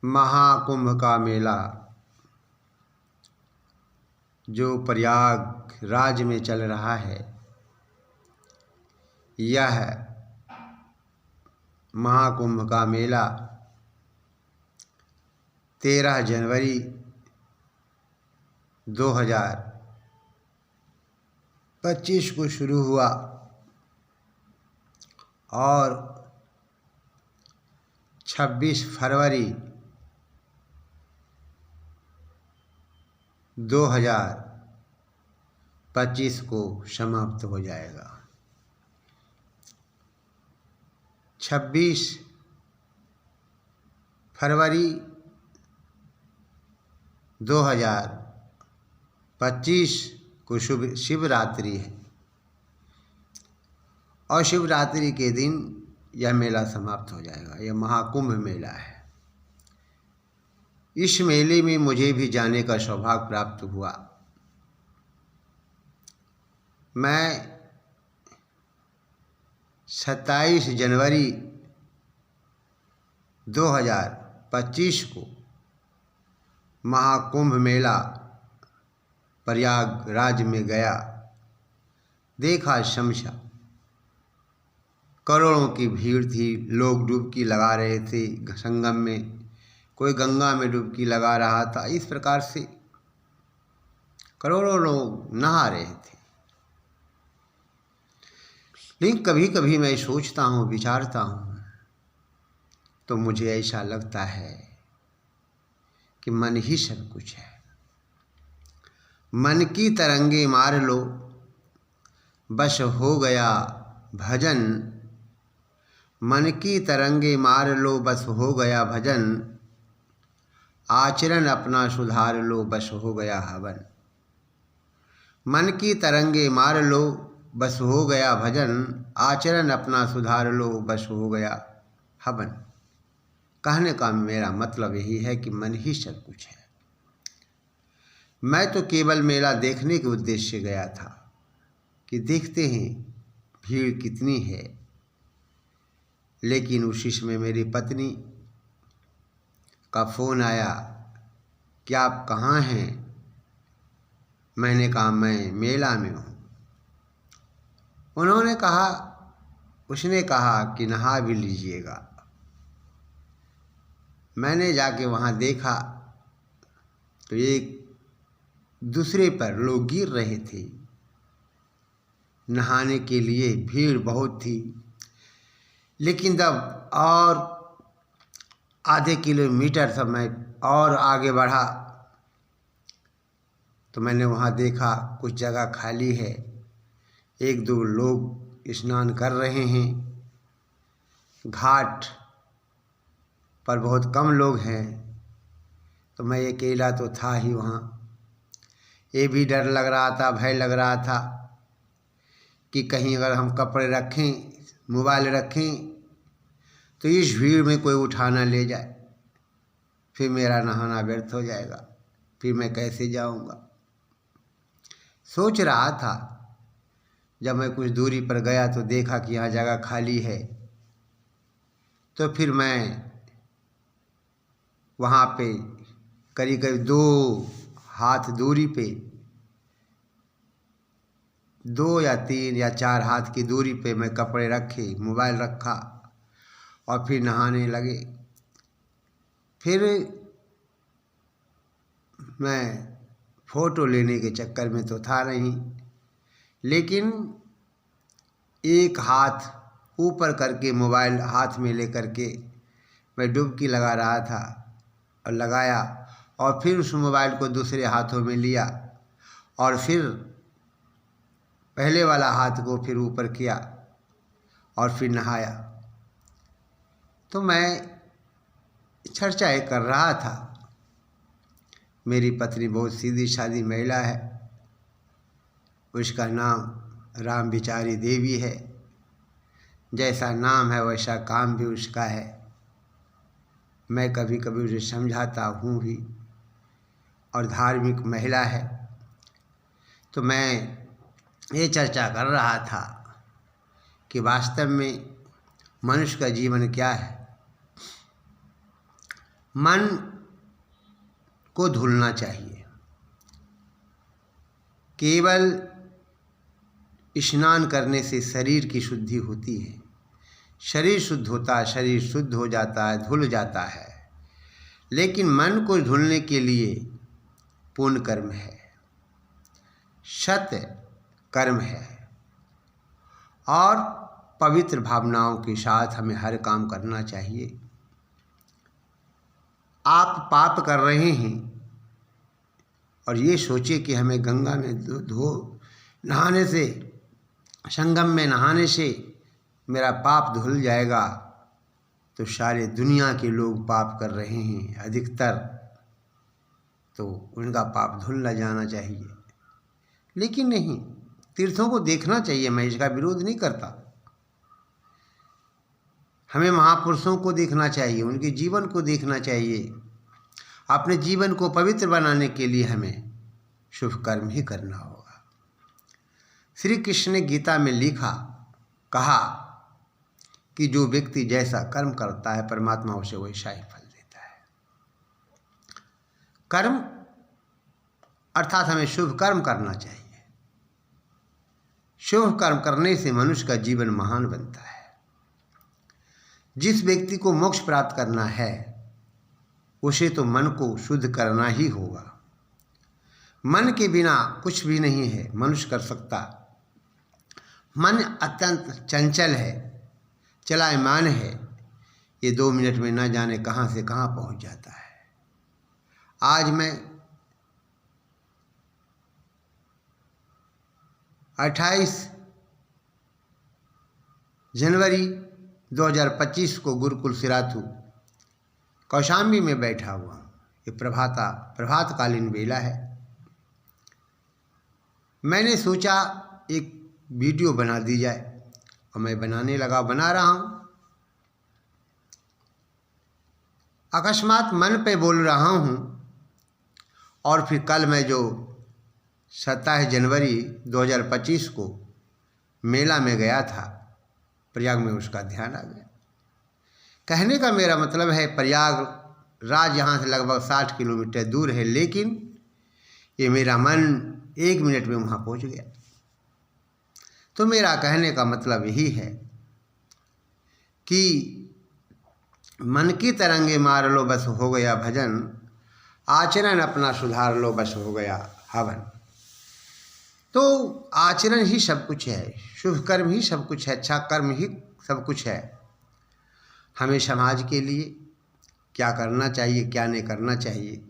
महाकुंभ का मेला जो प्रयागराज में चल रहा है, यह महाकुंभ का मेला 13 जनवरी 2025 को शुरू हुआ और 26 फरवरी 2025 को समाप्त हो जाएगा। 26 फरवरी 2025 को शुभ शिवरात्रि है और शिवरात्रि के दिन यह मेला समाप्त हो जाएगा। यह महाकुंभ मेला है। इस मेले में मुझे भी जाने का सौभाग्य प्राप्त हुआ। मैं 27 जनवरी 2025 को महाकुंभ मेला प्रयागराज में गया, देखा, समझा। करोड़ों की भीड़ थी, लोग डुबकी लगा रहे थे संगम में, कोई गंगा में डुबकी लगा रहा था। इस प्रकार से करोड़ों लोग नहा रहे थे। लेकिन कभी कभी मैं सोचता हूँ, विचारता हूँ, तो मुझे ऐसा लगता है कि मन ही सब कुछ है। मन की तरंगे मार लो, बस हो गया भजन। मन की तरंगे मार लो, बस हो गया भजन। आचरण अपना सुधार लो, बस हो गया हवन। मन की तरंगे मार लो, बस हो गया भजन। आचरण अपना सुधार लो, बस हो गया हवन। कहने का मेरा मतलब यही है कि मन ही सब कुछ है। मैं तो केवल मेला देखने के उद्देश्य से गया था कि देखते हैं भीड़ कितनी है। लेकिन उसी समय मेरी पत्नी का फ़ोन आया कि आप कहाँ हैं। मैंने कहा मैं मेला में हूँ। उसने कहा कि नहा भी लीजिएगा। मैंने जाके वहाँ देखा तो एक दूसरे पर लोग गिर रहे थे नहाने के लिए। भीड़ बहुत थी। लेकिन जब और आधे किलोमीटर तक मैं और आगे बढ़ा तो मैंने वहाँ देखा कुछ जगह खाली है, एक दो लोग स्नान कर रहे हैं। घाट पर बहुत कम लोग हैं, तो मैं अकेला तो था ही वहाँ। ये भी डर लग रहा था, भय लग रहा था कि कहीं अगर हम कपड़े रखें, मोबाइल रखें, तो इस भीड़ में कोई उठा ना ले जाए, फिर मेरा नहाना व्यर्थ हो जाएगा, फिर मैं कैसे जाऊंगा। सोच रहा था। जब मैं कुछ दूरी पर गया तो देखा कि यहाँ जगह खाली है, तो फिर मैं वहाँ पे करीब करीब 2 हाथ दूरी पे, 2 या 3 या 4 हाथ की दूरी पे मैं कपड़े रखे, मोबाइल रखा और फिर नहाने लगे। फिर मैं फ़ोटो लेने के चक्कर में तो था नहीं, लेकिन एक हाथ ऊपर करके मोबाइल हाथ में लेकर के मैं डुबकी लगा रहा था और लगाया, और फिर उस मोबाइल को दूसरे हाथों में लिया और फिर पहले वाला हाथ को फिर ऊपर किया और फिर नहाया। तो मैं चर्चा कर रहा था। मेरी पत्नी बहुत सीधी सादी महिला है, उसका नाम राम बिचारी देवी है। जैसा नाम है वैसा काम भी उसका है। मैं कभी कभी उसे समझाता हूँ भी, और धार्मिक महिला है। तो मैं ये चर्चा कर रहा था कि वास्तव में मनुष्य का जीवन क्या है। मन को धुलना चाहिए। केवल स्नान करने से शरीर की शुद्धि होती है, शरीर शुद्ध होता है, शरीर शुद्ध हो जाता है, धुल जाता है। लेकिन मन को धुलने के लिए पुण्य कर्म है, सत्य कर्म है और पवित्र भावनाओं के साथ हमें हर काम करना चाहिए। आप पाप कर रहे हैं और ये सोचिए कि हमें गंगा में नहाने से, संगम में नहाने से मेरा पाप धुल जाएगा, तो सारे दुनिया के लोग पाप कर रहे हैं अधिकतर, तो उनका पाप धुल न जाना चाहिए। लेकिन नहीं, तीर्थों को देखना चाहिए, मैं इसका विरोध नहीं करता। हमें महापुरुषों को देखना चाहिए, उनके जीवन को देखना चाहिए। अपने जीवन को पवित्र बनाने के लिए हमें शुभ कर्म ही करना होगा। श्री कृष्ण ने गीता में कहा कि जो व्यक्ति जैसा कर्म करता है परमात्मा उसे वैसा ही फल देता है। कर्म अर्थात हमें शुभ कर्म करना चाहिए। शुभ कर्म करने से मनुष्य का जीवन महान बनता है। जिस व्यक्ति को मोक्ष प्राप्त करना है उसे तो मन को शुद्ध करना ही होगा। मन के बिना कुछ भी नहीं है मनुष्य कर सकता। मन अत्यंत चंचल है, चलायमान है। ये 2 मिनट में न जाने कहाँ से कहाँ पहुँच जाता है। आज मैं 28 जनवरी 2025 को गुरुकुल सिराथू कौशाम्बी में बैठा हुआ हूँ। ये प्रभातकालीन बेला है। मैंने सोचा एक वीडियो बना दी जाए और मैं बना रहा हूँ। अकस्मात मन पे बोल रहा हूँ और फिर कल मैं जो 27 जनवरी 2025 को मेला में गया था प्रयाग में, उसका ध्यान आ गया। कहने का मेरा मतलब है प्रयागराज यहाँ से लगभग 60 किलोमीटर दूर है, लेकिन ये मेरा मन 1 मिनट में वहाँ पहुँच गया। तो मेरा कहने का मतलब यही है कि मन की तरंगे मार लो बस हो गया भजन, आचरण अपना सुधार लो बस हो गया हवन। तो आचरण ही सब कुछ है, शुभ कर्म ही सब कुछ है, अच्छा कर्म ही सब कुछ है। हमें समाज के लिए क्या करना चाहिए, क्या नहीं करना चाहिए,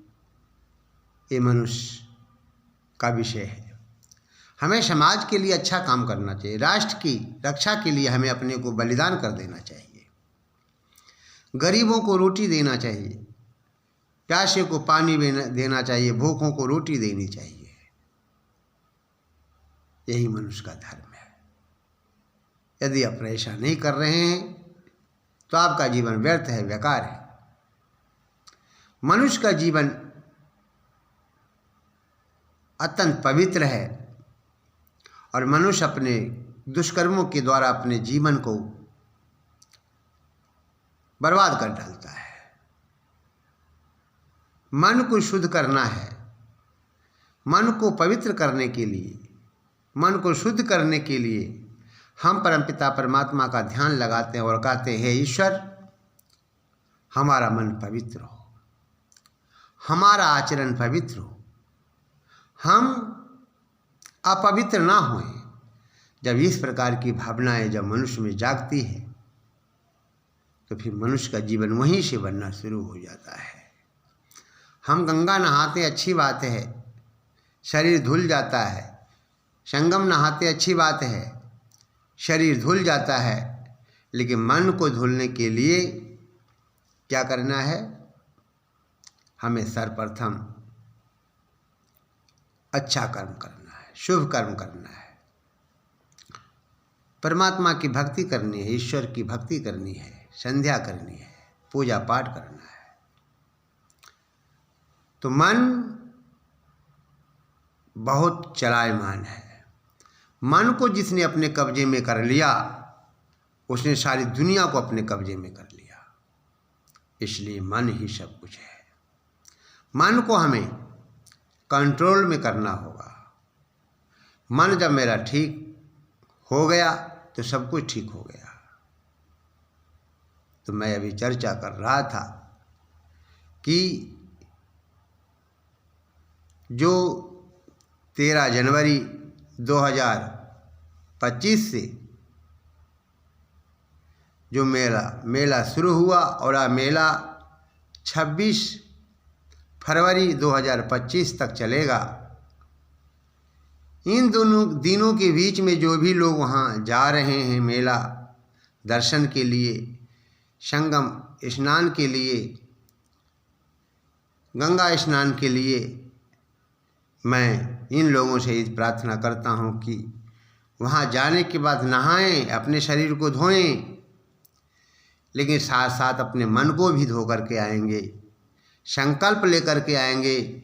ये मनुष्य का विषय है। हमें समाज के लिए अच्छा काम करना चाहिए। राष्ट्र की रक्षा के लिए हमें अपने को बलिदान कर देना चाहिए। गरीबों को रोटी देना चाहिए, प्यासे को पानी देना चाहिए, भूखों को रोटी देनी चाहिए। यही मनुष्य का धर्म है। यदि आप ऐसा नहीं कर रहे हैं तो आपका जीवन व्यर्थ है, बेकार है। मनुष्य का जीवन अत्यंत पवित्र है और मनुष्य अपने दुष्कर्मों के द्वारा अपने जीवन को बर्बाद कर डालता है। मन को शुद्ध करना है। मन को पवित्र करने के लिए, मन को शुद्ध करने के लिए हम परमपिता परमात्मा का ध्यान लगाते हैं और कहते हैं, ईश्वर हमारा मन पवित्र हो, हमारा आचरण पवित्र हो, हम अपवित्र ना होएं। जब इस प्रकार की भावनाएं जब मनुष्य में जागती है तो फिर मनुष्य का जीवन वहीं से बनना शुरू हो जाता है। हम गंगा नहाते अच्छी बात है, शरीर धुल जाता है। संगम नहाते अच्छी बात है, शरीर धुल जाता है। लेकिन मन को धुलने के लिए क्या करना है? हमें सर्वप्रथम अच्छा कर्म करना है, शुभ कर्म करना है, परमात्मा की भक्ति करनी है, ईश्वर की भक्ति करनी है, संध्या करनी है, पूजा पाठ करना है। तो मन बहुत चलायमान है। मन को जिसने अपने कब्जे में कर लिया उसने सारी दुनिया को अपने कब्जे में कर लिया। इसलिए मन ही सब कुछ है। मन को हमें कंट्रोल में करना होगा। मन जब मेरा ठीक हो गया तो सब कुछ ठीक हो गया। तो मैं अभी चर्चा कर रहा था कि जो 13 जनवरी 2025 से जो मेला शुरू हुआ और आ मेला 26 फरवरी 2025 तक चलेगा। इन दोनों दिनों के बीच में जो भी लोग वहाँ जा रहे हैं मेला दर्शन के लिए, संगम स्नान के लिए, गंगा स्नान के लिए, मैं इन लोगों से इस प्रार्थना करता हूँ कि वहाँ जाने के बाद नहाएं, अपने शरीर को धोएं, लेकिन साथ साथ अपने मन को भी धो करके आएंगे, संकल्प लेकर के आएंगे,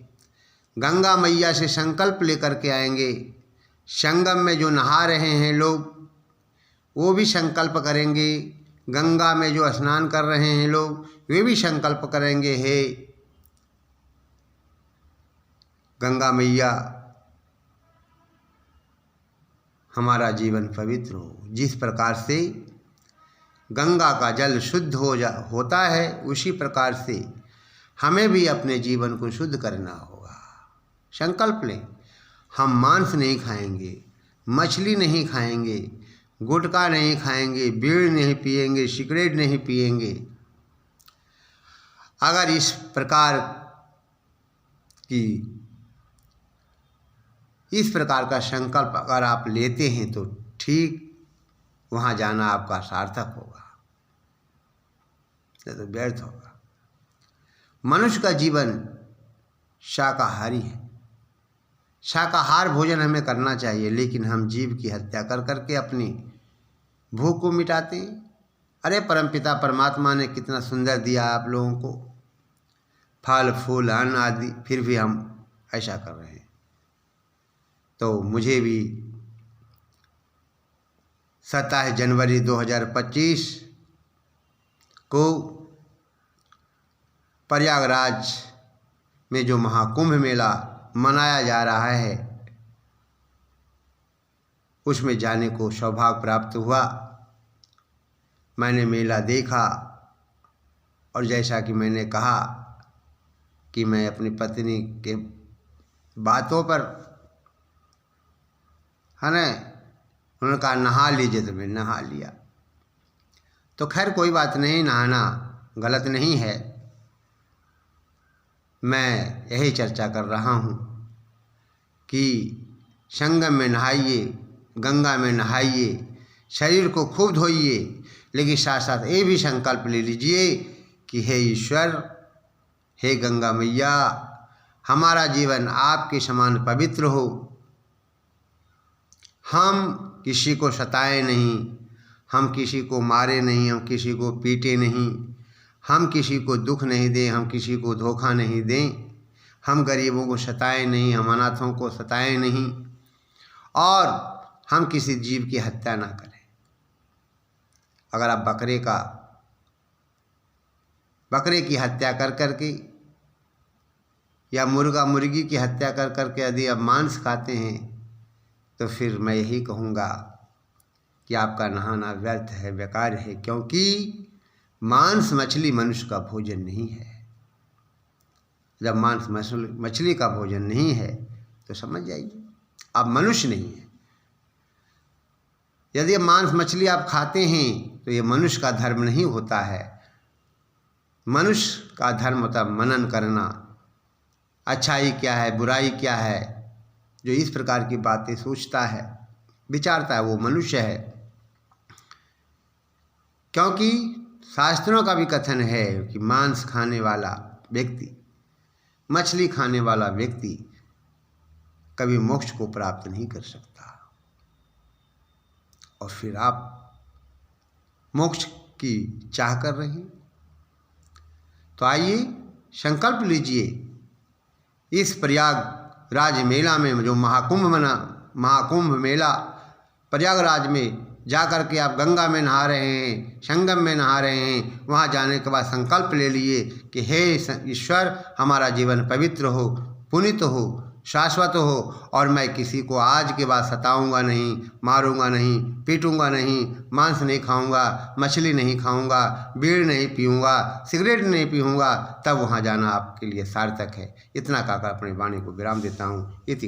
गंगा मैया से संकल्प लेकर के आएंगे। संगम में जो नहा रहे हैं लोग वो भी संकल्प करेंगे, गंगा में जो स्नान कर रहे हैं लोग वे भी संकल्प करेंगे, हे गंगा मैया हमारा जीवन पवित्र हो। जिस प्रकार से गंगा का जल शुद्ध होता है उसी प्रकार से हमें भी अपने जीवन को शुद्ध करना होगा। संकल्प लें, हम मांस नहीं खाएंगे, मछली नहीं खाएंगे, गुटखा नहीं खाएंगे, बीड़ी नहीं पिएंगे, सिगरेट नहीं पिएंगे। अगर इस प्रकार का संकल्प अगर आप लेते हैं तो ठीक वहाँ जाना आपका सार्थक होगा, नहीं तो व्यर्थ होगा। मनुष्य का जीवन शाकाहारी है, शाकाहार भोजन हमें करना चाहिए, लेकिन हम जीव की हत्या कर करके अपनी भूख को मिटाते हैं। अरे परमपिता परमात्मा ने कितना सुंदर दिया आप लोगों को, फल फूल अन्न आदि, फिर भी हम ऐसा कर रहे हैं। तो मुझे भी 27 जनवरी 2025 को प्रयागराज में जो महाकुंभ मेला मनाया जा रहा है उसमें जाने को सौभाग्य प्राप्त हुआ। मैंने मेला देखा और जैसा कि मैंने कहा कि मैं अपनी पत्नी के बातों पर है ना, उन्होंने कहा नहा लीजिए तो मैं नहा लिया। तो खैर कोई बात नहीं, नहाना गलत नहीं है। मैं यही चर्चा कर रहा हूँ कि संगम में नहाइए, गंगा में नहाइए, शरीर को खूब धोइए, लेकिन साथ साथ ये भी संकल्प ले लीजिए कि हे ईश्वर, हे गंगा मैया, हमारा जीवन आपके समान पवित्र हो। हम किसी को सताए नहीं, हम किसी को मारे नहीं, हम किसी को पीटे नहीं, हम किसी को दुख नहीं दें, हम किसी को धोखा नहीं दें, हम गरीबों को सताए नहीं, हम अनाथों को सताए नहीं, और हम किसी जीव की हत्या ना करें। अगर आप बकरे की हत्या कर करके या मुर्गा मुर्गी की हत्या कर करके यदि आप मांस खाते हैं तो फिर मैं यही कहूँगा कि आपका नहाना व्यर्थ है, बेकार है, क्योंकि मांस मछली मनुष्य का भोजन नहीं है। जब मांस मछली का भोजन नहीं है तो समझ जाइए आप मनुष्य नहीं है। यदि मांस मछली आप खाते हैं तो ये मनुष्य का धर्म नहीं होता है। मनुष्य का धर्म होता है मनन करना, अच्छाई क्या है, बुराई क्या है। जो इस प्रकार की बातें सोचता है, विचारता है, वो मनुष्य है। क्योंकि शास्त्रों का भी कथन है कि मांस खाने वाला व्यक्ति, मछली खाने वाला व्यक्ति कभी मोक्ष को प्राप्त नहीं कर सकता। और फिर आप मोक्ष की चाह कर रहे हैं, तो आइए संकल्प लीजिए। इस प्रयागराज मेला में जो महाकुंभ मेला प्रयागराज में जा कर के आप गंगा में नहा रहे हैं, संगम में नहा रहे हैं, वहाँ जाने के बाद संकल्प ले लिए कि हे ईश्वर, हमारा जीवन पवित्र हो, पुनीत हो, शाश्वत हो, और मैं किसी को आज के बाद सताऊंगा नहीं, मारूंगा नहीं, पीटूंगा नहीं, मांस नहीं खाऊंगा, मछली नहीं खाऊंगा, बीड़ी नहीं पीऊंगा, सिगरेट नहीं पीऊंगा, तब वहाँ जाना आपके लिए सार्थक है। इतना कहकर अपनी वाणी को विराम देता हूँ। इति